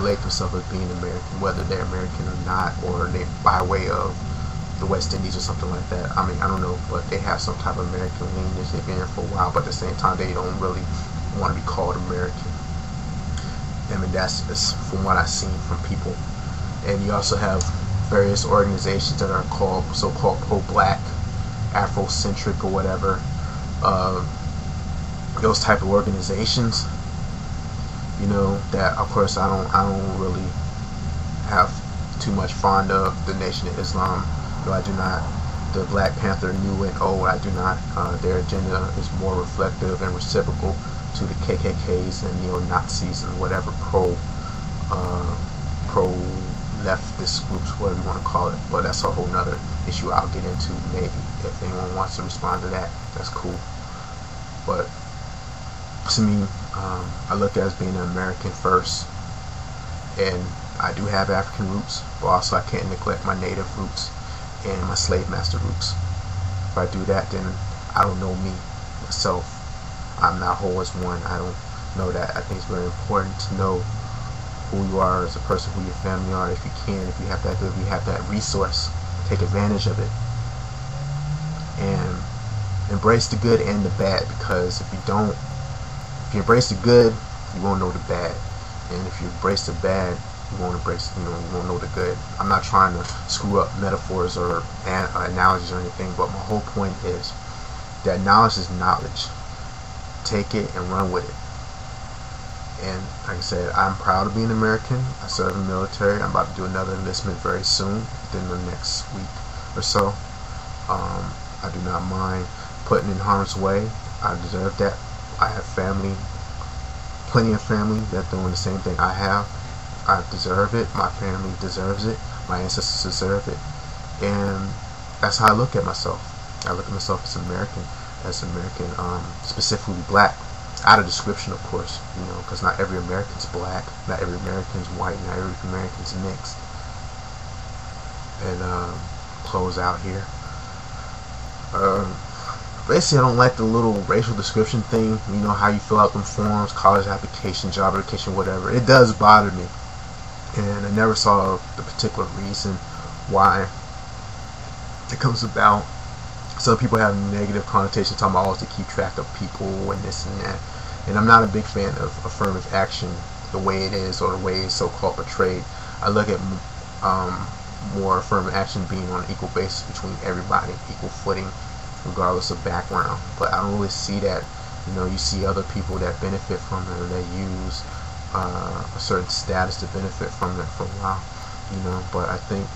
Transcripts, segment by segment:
relate themselves as being American, whether they're American or not, or they by way of the West Indies or something like that. I mean, I don't know, but they have some type of American lineage. They've been here for a while, but at the same time, they don't really want to be called American. I mean, that's from what I've seen from people. And you also have various organizations that are called so-called pro-black, Afrocentric, or whatever. Those type of organizations, you know, that of course I don't really have too much fond of the Nation of Islam. No, I do not. The Black Panther New and Old, I do not. Their agenda is more reflective and reciprocal to the KKKs and neo-Nazis and whatever pro-leftist groups, whatever you want to call it. But that's a whole nother issue I'll get into maybe. If anyone wants to respond to that, that's cool. But to me, I look at it as being an American first, and I do have African roots, but also I can't neglect my native roots and my slave master roots. If I do that, then I don't know me, myself. I'm not whole as one. I don't know that. I think it's very important to know who you are as a person, who your family are. If you can, if you have that good, if you have that resource, take advantage of it and embrace the good and the bad. Because if you don't, if you embrace the good, you won't know the bad, and if you embrace the bad, you won't embrace, you won't know the good. I'm not trying to screw up metaphors or analogies or anything, but my whole point is that knowledge is knowledge. Take it and run with it. And like I said, I'm proud to be an American. I serve in the military. I'm about to do another enlistment very soon, within the next week or so. I do not mind putting in harm's way. I deserve that. I have family, plenty of family that doing the same thing I have. I deserve it. My family deserves it. My ancestors deserve it. And that's how I look at myself. I look at myself as American, specifically black. Out of description, of course, because not every American's black, not every American's white, not every American's mixed. And close out here. Basically, I don't like the little racial description thing. You know how you fill out them forms, college application, job application, whatever. It does bother me, and I never saw the particular reason why it comes about. Some people have negative connotations, talking about to keep track of people and this and that. And I'm not a big fan of affirmative action the way it is, or the way it's so-called portrayed. I look at more affirmative action being on an equal basis between everybody, equal footing, regardless of background. But I don't really see that. You see other people that benefit from it, or that use a certain status to benefit from it for a while. But I think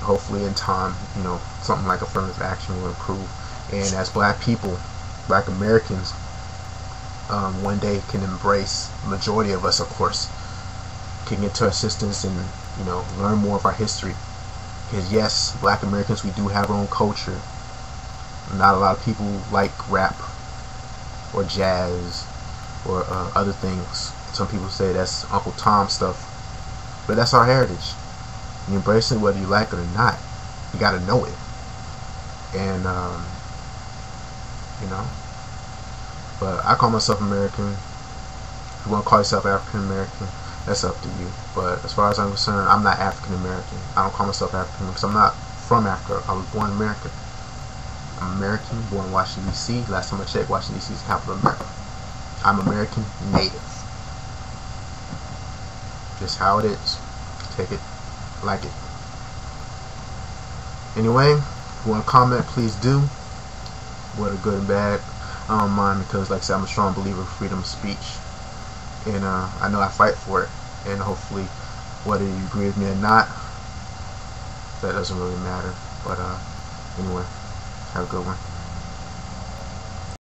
hopefully in time, something like affirmative action will improve. And as black people, black Americans, one day can embrace, the majority of us, of course, can get to assistance and, learn more of our history. Because yes, black Americans, we do have our own culture. Not a lot of people like rap or jazz or other things. Some people say that's Uncle Tom stuff, but that's our heritage. You embrace it whether you like it or not. You gotta know it. And but I call myself American. If you want to call yourself African American, that's up to you. But as far as I'm concerned, I'm not African American. I don't call myself African because I'm not from Africa. I was born in America. I'm American, born in Washington, D.C. Last time I checked, Washington, D.C. is the capital of America. I'm American native. Just how it is. Take it like it. Anyway, if you want to comment, please do. Whether good and bad, I don't mind, because like I said, I'm a strong believer of freedom of speech. And I know I fight for it. And hopefully, whether you agree with me or not, that doesn't really matter. But anyway, have a good one.